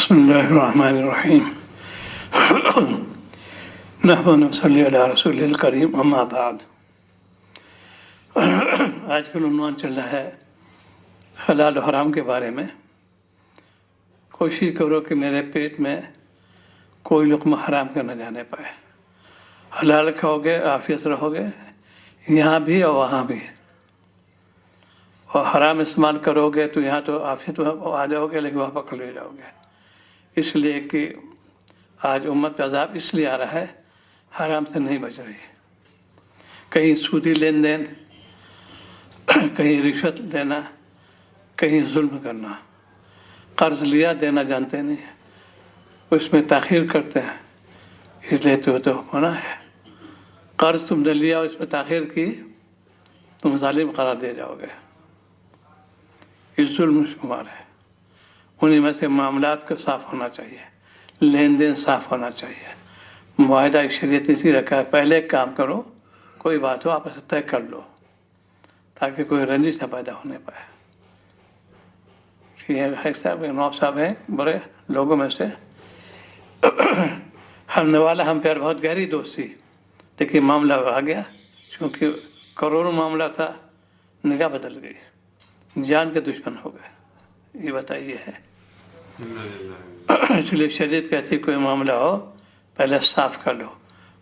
بسم الله الرحمن الرحیم نحمد و صلی علی رسول الکریم اما بعد. آج کل عنوان چل رہا ہے حلال و حرام کے بارے میں. کوشش کرو کہ میرے پیٹ میں کوئی لقمہ حرام کا نہ جانے پائے. حلال کھاؤ گے عافیت رہو گے یہاں بھی اور وہاں بھی، اور حرام استعمال کرو گے تو یہاں تو عافیت آ جاؤ گے لیکن وہاں پکڑ لے جاؤ گے. اس لیے کہ آج امت کا عذاب اس لیے آ رہا ہے، حرام سے نہیں بچ رہی. کہیں سودی لین دین، کہیں رشوت دینا، کہیں ظلم کرنا. قرض لیا دینا جانتے نہیں، اس میں تاخیر کرتے ہیں، اس لیے تو منع ہے. قرض تم نے لیا اس میں تاخیر کی تم ظالم قرار دے جاؤ گے. یہ ظلم شمار ہے. انہیں میں سے معاملات کو صاف ہونا چاہیے، لین دین صاف ہونا چاہیے. معاہدہ شریعت اسی رکھا ہے، پہلے ایک کام کرو، کوئی بات ہو آپس طے کر لو تاکہ کوئی رنجش نہ پیدا ہونے پائے. نواب صاحب ہیں بڑے لوگوں میں سے، ہم والا ہم پہ بہت گہری دوستی، لیکن معاملہ آ گیا کیونکہ کروڑوں معاملہ تھا، نگاہ بدل گئی، جان کے دشمن ہو گئے. یہ بتائیے ہے. اس لیے شریعت کہتی کوئی معاملہ ہو پہلے صاف کر لو.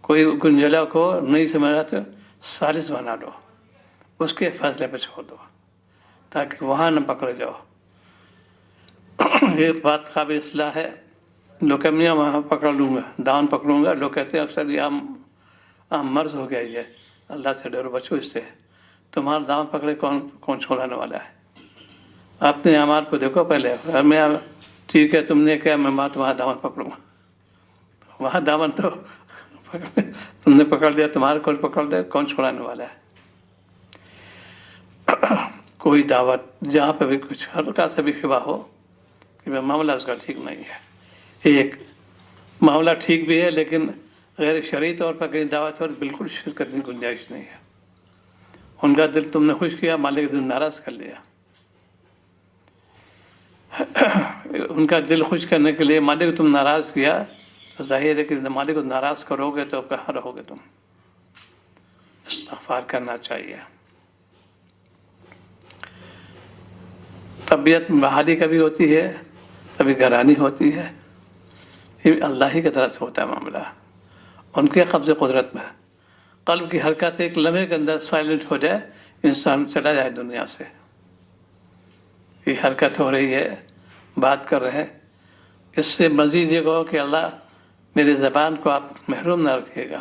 کوئی گنجلا کو نہیں سمجھا تو ثالث بنا لو، اس کے فیصلے پہ چھوڑ دو تاکہ وہاں نہ پکڑ جاؤ. یہ بات قابل اصلاح ہے. لوگ کہتے ہیں وہاں پکڑ لوں گا، دامن پکڑوں گا. لوگ کہتے ہیں اکثر یہ عام مرض ہو گیا، یہ اللہ سے ڈرو بچو اس سے. تمہارا دامن پکڑے کون چھوڑانے والا ہے؟ اپنے اعمال کو دیکھو پہلے. میں ٹھیک ہے تم نے کہا میں تمہارا دامن پکڑوں گا، وہاں دامن تو تم نے پکڑ دیا، تمہارے کو پکڑ دے، کون چھوڑانے والا ہے؟ کوئی دعوت جہاں پہ بھی کچھ ہلکا سا بھی شبہ ہو کہ معاملہ اس کا ٹھیک نہیں ہے. ایک معاملہ ٹھیک بھی ہے لیکن غیر شرعی طور پر کہیں دعوت اور بالکل شرک کرنے کی گنجائش نہیں ہے. ان کا دل تم نے خوش کیا، مالک دل ناراض کر لیا. ان کا دل خوش کرنے کے لیے مالک تم ناراض کیا تو ظاہر ہے کہ مالک کو ناراض کرو گے تو کہاں رہو گے تم. استغفار کرنا چاہیے. طبیعت بحالی کبھی ہوتی ہے، کبھی گرانی ہوتی ہے. یہ اللہ ہی کی طرف سے ہوتا ہے معاملہ، ان کے قبضے قدرت میں. قلب کی حرکت ایک لمحے کے اندر سائلنٹ ہو جائے، انسان چلا جائے دنیا سے. یہ حرکت ہو رہی ہے، بات کر رہے ہیں. اس سے مزید یہ کہو کہ اللہ میری زبان کو آپ محروم نہ رکھیے گا،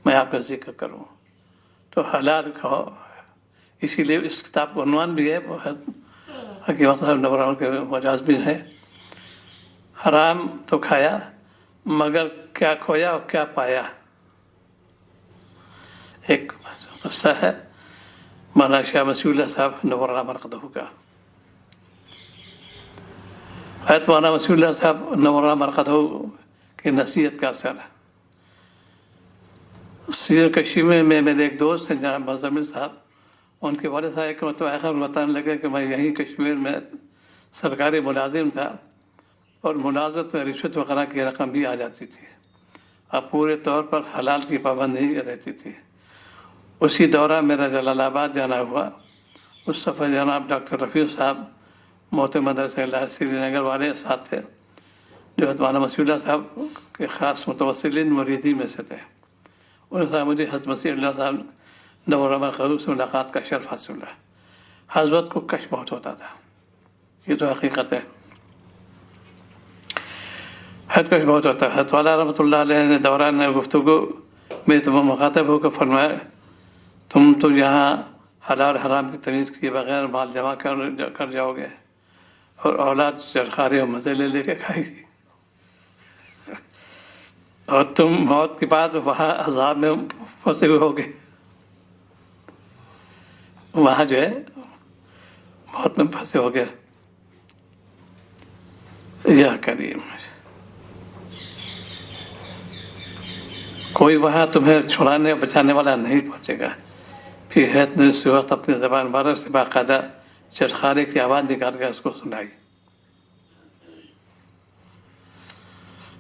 میں آپ کا ذکر کروں. تو حلال کھاؤ. اسی لیے اس کتاب کا عنوان بھی ہے، حکیم صاحب نوران کے مجاز بھی ہے. حرام تو کھایا مگر کیا کھویا اور کیا پایا. ایک قصہ ہے مولانا شاہ مسیح اللہ صاحب نوران مرقدہ کا. حضرت مولانا مسیح اللہ صاحب نوران مرقدہ کی نصیحت کا اثر ہے. سیر کشمیر میں میرے ایک دوست ہیں جناب مزمل صاحب، ان کے والد صاحب ایک مرتبہ آخر بتانے لگے کہ میں یہیں کشمیر میں سرکاری ملازم تھا اور ملازمت میں رشوت وغیرہ کی رقم بھی آ جاتی تھی اور پورے طور پر حلال کی پابندی رہتی تھی. اسی دوران میرا جلال آباد جانا ہوا. اس سفر جناب ڈاکٹر رفیع صاحب موت مدرسہ اللہ سری نگر والے ساتھ تھے، جو مولانا مسیح اللہ صاحب کے خاص متوسلین مریدی میں سے تھے. انہوں نے مجھے حضرت مسیح اللہ صاحب نوران خضور سے ملاقات کا شرف حاصل ہوا. حضرت کو کش بہت ہوتا تھا، یہ تو حقیقت ہے. حد کش بہت ہوتا ہے. حضرت والا رحمۃ اللہ علیہ نے دوران گفتگو میں تم مخاطب ہو کر فرمایا تم تو یہاں حلال حرام کی تمیز کیے بغیر مال جمع کر جاؤ گے اور اولاد چرخارے اور مزے لے کے کھائے گی، اور تم موت کے بعد وہاں عذاب میں پھنسے ہوئے ہوگے. وہاں جو ہے موت میں پھنسے ہو گئے. یا کریم کوئی وہاں تمہیں چھڑانے بچانے والا نہیں پہنچے گا. پھر حضرت نے اس وقت اپنی زبان مبارک سے باقاعدہ چرخارے کی آواز نکال کر اس کو سنائی.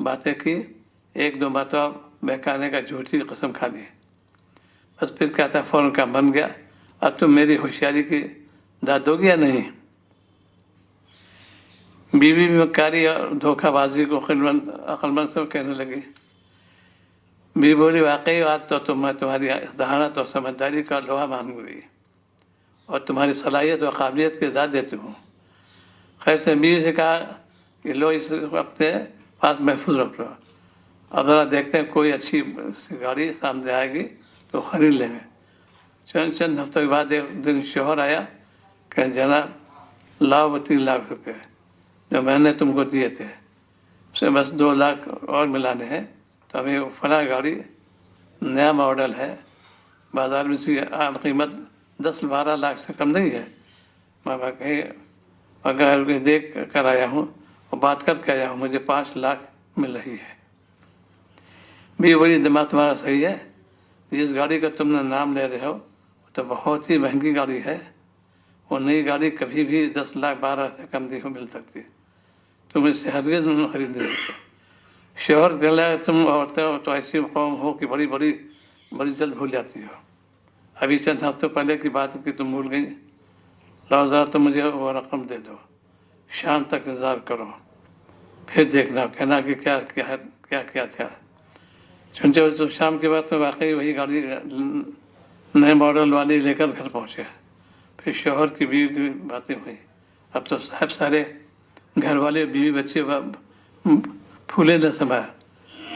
باتیں کی، ایک دو مرتبہ بہکانے کا جھوٹی قسم کھا لی، بس پھر کیا تھا فوراً کا بن گیا، اب تم میری ہوشیاری کی داد دو گیا نہیں۔ بیوی بھی مکاری اور دھوکہ بازی کو عقل مند سے کہنے لگی۔ بیوی بولی واقعی آج تو میں تمہاری ذہانت اور سمجھداری کا لوہا مان گئی اور تمہاری صلاحیت اور قابلیت کی داد دیتی ہوں۔ خیر سے بیوی سے کہا کہ لو اس اپنے پاس محفوظ رکھ لو، اب ذرا دیکھتے ہیں کوئی اچھی گاڑی سامنے آئے گی تو خرید لیں گے۔ چند ہفتوں کے بعد ایک دن شوہر آیا کہ جناب لاؤ 3 لاکھ روپے جو میں نے تم کو دیے تھے، اسے بس 2 لاکھ اور ملانے ہیں، تو ابھی فلاں گاڑی نیا ماڈل ہے، بازار میں اس کی عام قیمت 10-12 لاکھ سے کم نہیں ہے، میں کہیں اگر دیکھ کر آیا ہوں اور بات کر کے آیا ہوں، مجھے 5 لاکھ مل رہی ہے۔ بھی بڑی دماغ تمہارا صحیح ہے، جس گاڑی کا تم نے نام لے رہے ہو تو بہت ہی مہنگی گاڑی ہے، وہ نئی گاڑی کبھی بھی 10 لاکھ 12 سے کم نہیں مل سکتی، تم اس سے ہرگز نہیں خرید نہیں سکتے۔ شوہر کہنے لگا تم عورتیں ہو تو ایسی قوم ہو کہ بڑی جلد بھول جاتی ہو، ابھی چند ہفتوں پہلے کی بات کی تم بھول گئی، لاؤ ذرا تم مجھے وہ رقم دے دو، شام تک انتظار کرو، پھر دیکھنا کہنا کہ کیا تھا۔ چنانچہ تو شام کے بعد میں واقعی وہی گاڑی نئے ماڈل والی لے کر گھر پہنچے۔ پھر شوہر کی بیوی کی باتیں ہوئی، اب تو صاحب سارے گھر والے بیوی بچے پھولے نہ سما،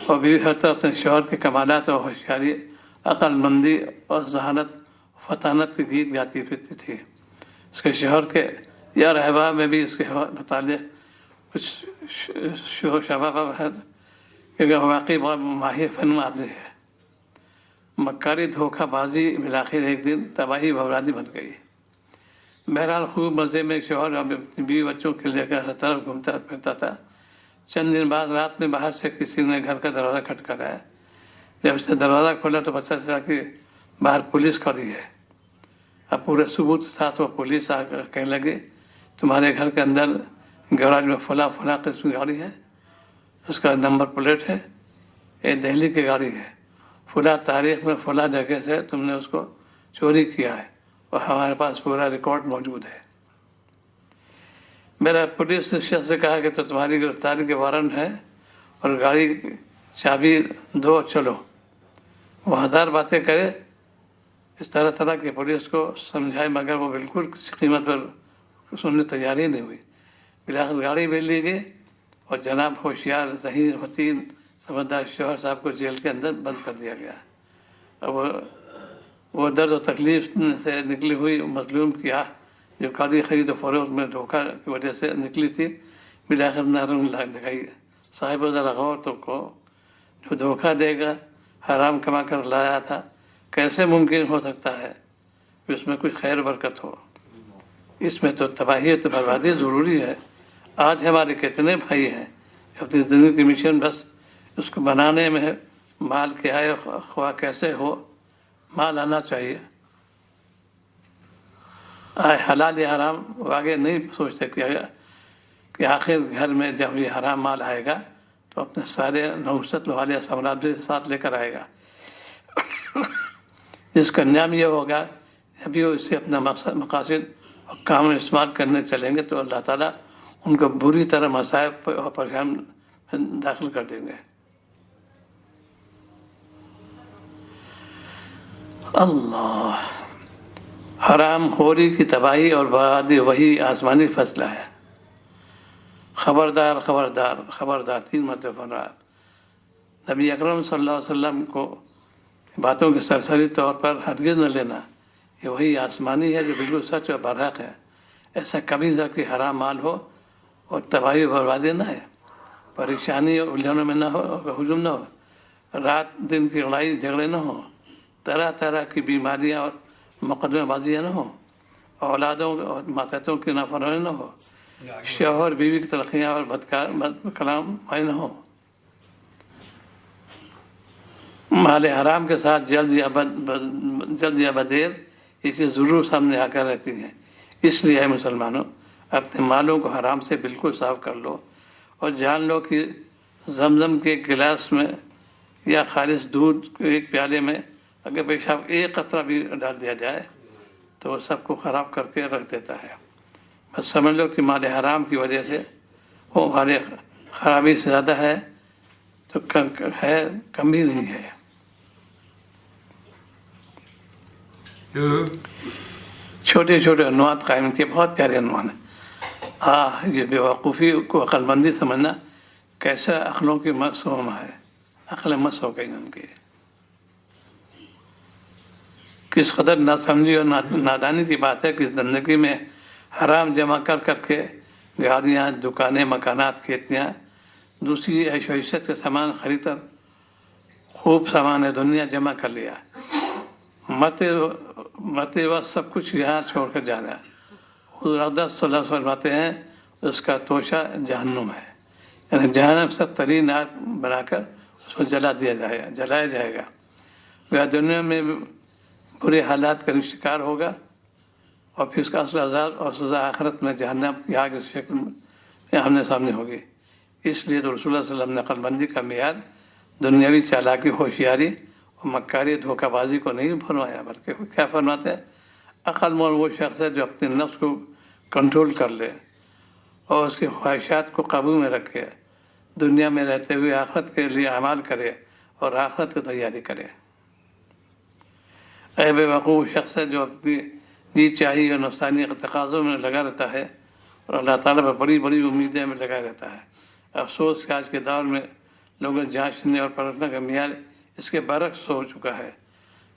اور بیوی ہر طرف اپنے شوہر کے کمالات اور ہوشیاری، عقل مندی اور ذہانت فطانت کے گیت گاتی پھرتی تھی۔ اس کے شوہر کے یا رہبا میں بھی اس کے متعلق کچھ شور شباب ہے کہ واقعی بہت ماہر فن آدمی ہے۔ مکاری دھوکہ بازی بالآخر ایک دن تباہی بربادی بن گئی۔ بہرحال خوب مزے میں شوہر اپنی بیوی بچوں کے لے کر ہر طرف گھومتا پھرتا تھا۔ چند دن بعد رات میں باہر سے کسی نے گھر کا دروازہ کھٹکھٹایا، جب اس نے دروازہ کھولا تو پتہ چلا کہ باہر پولیس کھڑی ہے۔ اب پورے ثبوت ساتھ وہ پولیس آ کر کہنے لگی تمہارے گھر کے اندر گیراج میں فلاں قسم کی گاڑی ہے، اس کا نمبر پلیٹ ہے، یہ دہلی کی گاڑی ہے، فلاں تاریخ میں فلاں جگہ سے تم نے اس کو چوری کیا ہے اور ہمارے پاس پورا ریکارڈ موجود ہے۔ میرا پولیس نے شخص سے کہا کہ تو تمہاری گرفتاری کے وارنٹ ہے اور گاڑی چابی دو چلو۔ وہ 1000 باتیں کرے، اس طرح کی پولیس کو سمجھائے، مگر وہ بالکل کسی قیمت پر سننے تیار ہی نہیں ہوئی۔ بالآخر گاڑی بھی لی گئی اور جناب ہوشیار ذہین حسین سمجھدار شوہر صاحب کو جیل کے اندر بند کر دیا گیا۔ اب وہ درد و تکلیف سے نکلی ہوئی مظلوم کی آہ جو گاڑی خرید و فروخت میں دھوکہ کی وجہ سے نکلی تھی، بالآخر نرم دکھائی۔ صاحب ذرا غور تو کو، جو دھوکہ دے گا حرام کما کر لایا تھا، کیسے ممکن ہو سکتا ہے کہ اس میں کچھ خیر برکت ہو؟ اس میں تو تباہی تو بربادی ضروری ہے۔ آج ہمارے کتنے بھائی ہیں اپنی زندگی کی مشن بس اس کو بنانے میں ہے، مال کے آئے خواہ کیسے ہو، مال آنا چاہیے، حلال یا حرام وہ آگے نہیں سوچتے کہ آخر گھر میں جب یہ حرام مال آئے گا تو اپنے سارے نحوست والے سمراج بھی ساتھ لے کر آئے گا، جس کا انجام یہ ہوگا ابھی وہ اسے اپنا مقاصد اور کام میں استعمال کرنے چلیں گے تو اللہ تعالیٰ ان کو بری طرح مصائب اور پریشان داخل کر دیں گے۔ اللہ، حرام خوری کی تباہی اور بربادی وہی آسمانی فیصلہ ہے۔ خبردار خبردار خبردار، 3 مرتبہ فرمایا۔ نبی اکرم صلی اللہ علیہ وسلم کو باتوں کے سرسری طور پر ہرگز نہ لینا، یہ وہی آسمانی ہے جو بالکل سچ اور برحق ہے۔ ایسا کبھی نہ کہ حرام مال ہو اور تباہی بربادی نہ ہے، پریشانی اور الجھنوں میں نہ ہو اور ہجوم نہ ہو، رات دن کی لڑائی جھگڑے نہ ہوں، طرح کی بیماریاں اور مقدمہ بازیاں نہ ہوں، اولادوں اور ماتحتوں کی نافرمانی نہ ہو، شوہر بیوی کی تلخیاں اور بد کلام نہ ہوں، مال حرام کے ساتھ جلد یا بدیر اسے ضرور سامنے آ کر رہتی ہیں۔ اس لیے اے مسلمانوں، اپنے مالوں کو حرام سے بالکل صاف کر لو اور جان لو کہ زمزم کے ایک گلاس میں یا خالص دودھ کے ایک پیالے میں اگر پیشاب ایک قطرہ بھی ڈال دیا جائے تو وہ سب کو خراب کر کے رکھ دیتا ہے. بس سمجھ لو کہ مال حرام کی وجہ سے وہ مال خرابی سے زیادہ ہے تو ہے، کم ہی نہیں ہے. چھوٹے چھوٹے عنوان قائم کیے، بہت پیارے عنوان ہیں. یہ بے وقوفی کو عقل مندی سمجھنا کیسا عقلوں کی مسوم ہے، عقل مس ہو گئی ان کی. کس قدر ناسمجھی اور نادانی کی بات ہے کہ اس زندگی میں حرام جمع کر کر کے گاڑیاں، دکانیں، مکانات، کھیتیاں، دوسری عیش و عشرت کے سامان خرید کر خوب سامان دنیا جمع کر لیا. مرتے وقت سب کچھ یہاں چھوڑ کر جانا. حضور اقدس صلی اللہ علیہ وسلم فرماتے ہیں اس کا توشہ جہنم ہے، یعنی جہنم سے ترین آگ بنا کر اس کو جلایا جائے گا. وہ دنیا میں برے حالات کا شکار ہوگا اور پھر اس کا اصل عذاب اور سزا آخرت میں جہنم کی آگ اس شکل میں آمنے سامنے ہوگی. اس لیے تو رسول اللہ صلی اللہ علیہ وسلم نے عقل مندی کا معیار دنیاوی چالاکی، ہوشیاری اور مکاری، دھوکہ بازی کو نہیں فرمایا، بلکہ کیا فرماتے ہیں؟ عقل مند وہ شخص ہے جو اپنے نفس کو کنٹرول کر لے اور اس کی خواہشات کو قابو میں رکھے، دنیا میں رہتے ہوئے آخرت کے لیے اعمال کرے اور آخرت کی تیاری کرے. اے بے وقوف شخص ہے جو اپنی جی چاہیے اور نفسانی تقاضوں میں لگا رہتا ہے اور اللہ تعالیٰ پر بڑی بڑی امیدیں میں لگا رہتا ہے. افسوس کہ آج کے دور میں لوگوں جانچنے اور پرکھنے کا معیار اس کے برعکس ہو چکا ہے.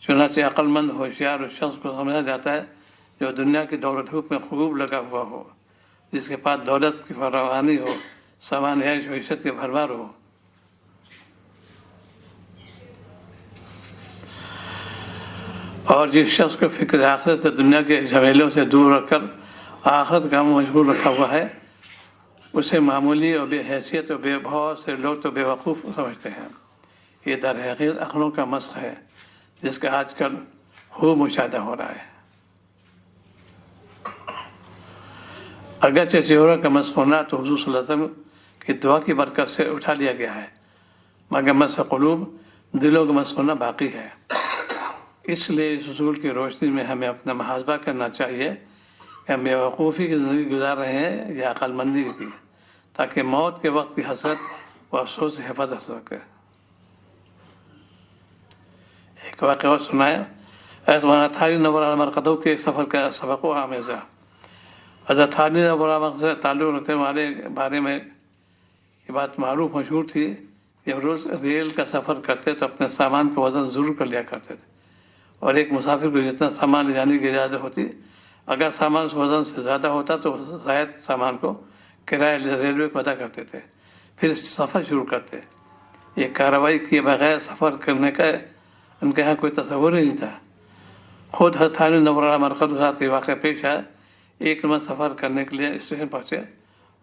چنانچہ عقل مند ہوشیار اس شخص کو سمجھا جاتا ہے جو دنیا کی دولت دھوپ میں خوب لگا ہوا ہو، جس کے پاس دولت کی فراوانی ہو، سامان عیش و عشرت کے بھرمار ہو. اور جس شخص کو فکر آخرت دنیا کے جھمیلوں سے دور رکھ کر آخرت کا مشغول رکھا ہوا ہے، اسے معمولی اور بے حیثیت اور بہت سے لوگ تو بے وقوف سمجھتے ہیں. یہ در حقیقت عقلوں کا مسخ ہے جس کا آج کل خوب مشاہدہ ہو رہا ہے. اگرچہ چہروں کا مسخ ہونا تو حضور صلی اللہ علیہ وسلم کی دعا کی برکت سے اٹھا لیا گیا ہے، مگر مسخ قلوب، دلوں کا مسخ ہونا باقی ہے. اس لیے اس اصول کی روشنی میں ہمیں اپنا محاسبہ کرنا چاہیے کہ ہم بے وقوفی کی زندگی گزار رہے ہیں یا عقل مندی کی، تاکہ موت کے وقت کی حسرت و افسوس سے حفاظت ہو سکے. ایک واقعہ اور سنایا. حضرت تھانی نور مرقدوں کے ایک سفر کا سبق و آمیزہ. حضرت تھانی نور مرقدوں سے تعلق رکھنے والے بارے میں یہ بات معروف مشہور تھی، جب روز ریل کا سفر کرتے تو اپنے سامان کا وزن ضرور کر لیا کرتے تھے، اور ایک مسافر کو جتنا سامان لے جانے کی اجازت ہوتی، اگر سامان اس وزن سے زیادہ ہوتا تو زائد سامان کو کرایہ ریلوے کو ادا کرتے تھے، پھر سفر شروع کرتے. یہ کارروائی کیے بغیر سفر کرنے کا ان کے یہاں کوئی تصور ہی نہیں تھا. خود حضرت تھانی نور مرقد کے ساتھ یہ واقعہ پیش آیا. ایک منٹ سفر کرنے کے لیے اسٹیشن پہنچے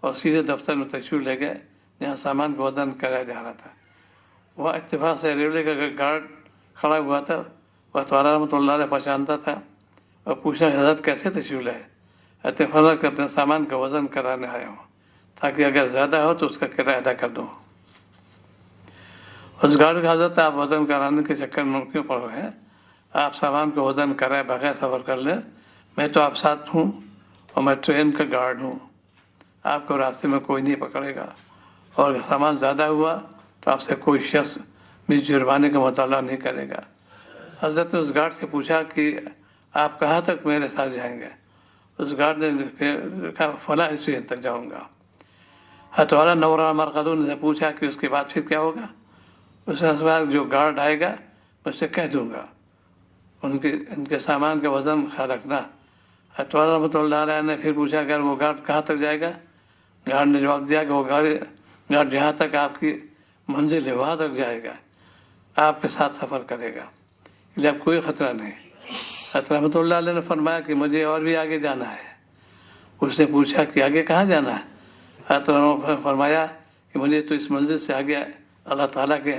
اور سیدھے دفتر میں تشریف لے گئے جہاں سامان کا وزن کرایا جا رہا تھا. وہاں اتفاق سے ریلوے کا گارڈ کھڑا ہوا تھا. وہ توارا رحمۃ اللہ علیہ پہچانتا تھا اور پوچھا حضرت کیسے تشریف لائے؟ اتفاق کہ اپنے سامان کا وزن کرانے آیا ہوں تاکہ اگر زیادہ ہو تو اس کا کرایہ ادا کر دوں. اس گارڈ کا حضرت آپ وزن کرانے کے چکر میں کیوں پڑ رہے ہیں؟ آپ سامان کو وزن کرائے بغیر سفر کر لیں. میں تو آپ ساتھ ہوں اور میں ٹرین کا گارڈ ہوں. آپ کو راستے میں کوئی نہیں پکڑے گا، اور اگر سامان زیادہ ہوا تو آپ سے کوئی شخص بھی جرمانے کا مطالبہ نہیں کرے گا. حضرت نے اس گارڈ سے پوچھا کہ آپ کہاں تک میرے ساتھ جائیں گے؟ اس گارڈ نے کہا فلاں اسٹیشن تک جاؤں گا. حضرت والا نور مرقدون نے پوچھا کہ اس کے بعد پھر کیا ہوگا؟ اس نے جو گارڈ آئے گا میں اسے کہہ دوں گا ان کے سامان کا وزن خیال رکھنا. حضرت والا رحمۃ اللہ علیہ نے پھر پوچھا اگر وہ گارڈ کہاں تک جائے گا؟ گارڈ نے جواب دیا کہ وہ گارڈ جہاں تک آپ کی منزل ہے وہاں تک جائے گا، آپ کے ساتھ سفر کرے گا، اس لیے اب کوئی خطرہ نہیں. حضرت رحمۃ اللہ علیہ نے فرمایا کہ مجھے اور بھی آگے جانا ہے. اس نے پوچھا کہ آگے کہاں جانا ہے؟ حضرت نے فرمایا کہ مجھے تو اس منزل سے آگے اللہ تعالیٰ کے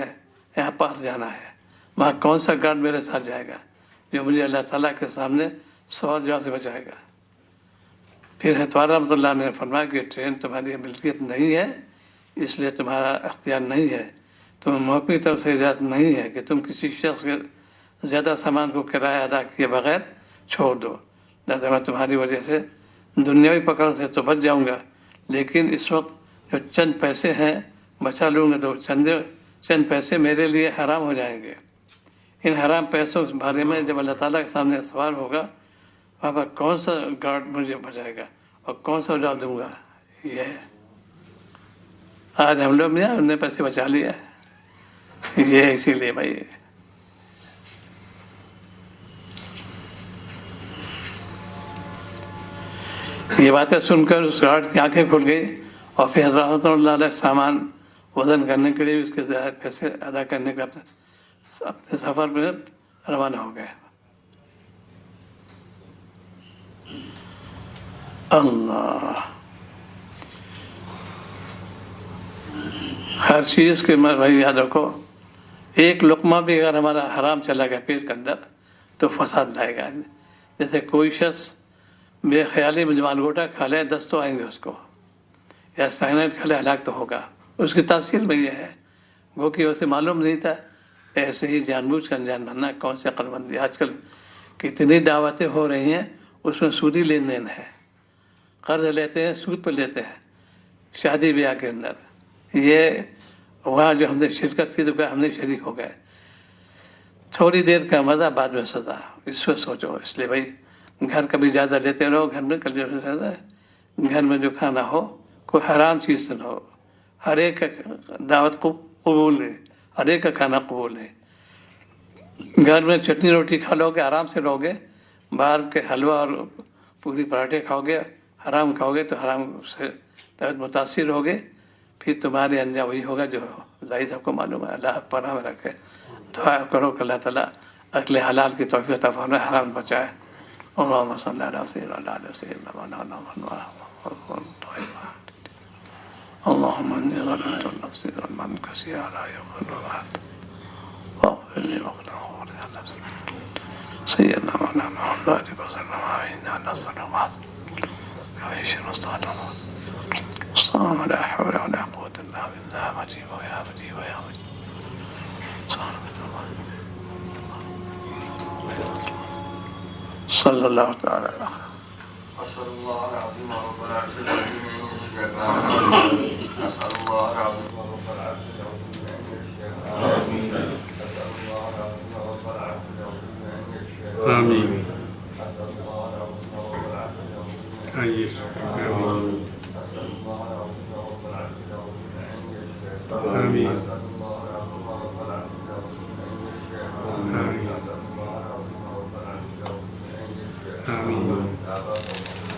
یہاں پاس جانا ہے. وہاں کون سا گارڈ میرے ساتھ جائے گا جو مجھے اللہ تعالیٰ کے سامنے سوال جواب سے بچائے گا؟ پھر حضرت رحمۃ اللہ نے فرمایا کہ ٹرین تمہاری ملکیت نہیں ہے، اس لیے تمہارا اختیار نہیں ہے، تم اپنی طرف سے اجازت نہیں ہے کہ تم کسی شخص کے زیادہ سامان کو کرایہ ادا کیے بغیر چھوڑ دو، لہذا میں تمہاری وجہ سے دنیاوی پکڑ سے تو بچ جاؤں گا، لیکن اس وقت جو چند پیسے ہیں بچا لوں گا تو چند پیسے میرے لیے حرام ہو جائیں گے۔ ان حرام پیسوں کے بارے میں جب اللہ تعالیٰ کے سامنے سوال ہوگا، وہاں پر کون سا گارڈ مجھے بچائے گا اور کون سا جواب دوں گا؟ یہ ہے آج ہم لوگ نے انہیں پیسے بچا لیا، یہ اسی لیے بھائی یہ باتیں سن کر اس گارڈ کی آنکھیں کھل گئی، اور پھر حضرت اللہ علیہ سامان وزن کرنے کے لیے اس کے پیسے ادا کرنے کا اپنے سفر میں روانہ ہو گئے۔ اللہ، ہر چیز کے بھائی یاد رکھو، ایک لقمہ بھی اگر ہمارا حرام چلا گیا پیٹ کے اندر تو فساد لائے گا۔ جیسے کوئی شخص بے خیالی میں جمال گوٹا کھا لے 10 تو آئیں گے اس کو، یا سائنائڈ کھا لے ہلاک تو ہوگا۔ اس کی تاثیر میں یہ ہے، وہ کہ اسے معلوم نہیں تھا، ایسے ہی جان بوجھ کر انجان بننا کون سے عقل مندی۔ آج کل کتنی دعوتیں ہو رہی ہیں، اس میں سودی لین دین ہے، قرض لیتے ہیں، سود پہ لیتے ہیں، شادی بیاہ کے اندر یہ وہاں جو ہم نے شرکت کی تو ہم نے شریک ہو گئے، تھوڑی دیر کا مزہ بعد میں سزا، اس پہ سوچو۔ اس لیے بھائی گھر کبھی زیادہ لیتے رہو، گھر میں کبھی گھر میں جو کھانا ہو کوئی حرام چیز سے نہ ہو، ہر ایک کا دعوت کو قبول ہے، ہر ایک کا کھانا قبول ہے۔ گھر میں چٹنی روٹی کھا لو گے آرام سے رہو گے، باہر کے حلوہ اور پوری پراٹھے کھاؤ گے، حرام کھاؤ گے تو حرام سے متاثر ہوگے، پھر تمہارے انجام وہی ہوگا جو ظاہر سب کو معلوم ہے۔ اللہ پناہ میں رکھے، دعا کرو کہ اللہ تعالیٰ اکل حلال کی توفیق عطا فرمائے، حرام بچائے۔ اللهم صل على سيدنا محمد اللهم اني ظلمت نفسي ظلما كثيرا لا يغفر بعد واغفر لي واغفر سيدنا محمد وسلم علينا نصر وعيش مصطفى الصام لا حول ولا قوة إلا بالله مجيب ويا مجيب ويا مجيب صلى الله تعالى عليه وسلم. أسأل الله العظيم رب العرش العظيم أن يشفيك. أسأل الله العظيم رب العرش العظيم أن يشفيك. أسأل الله العظيم رب العرش العظيم أن يشفيك. آمين. أسأل الله العظيم رب العرش العظيم أن يشفيك. أسأل الله العظيم رب العرش العظيم أن يشفيك. آمين. أسأل الله العظيم رب العرش العظيم أن يشفيك. آمين. أسأل الله العظيم رب العرش العظيم أن يشفيك. آمين. آمين.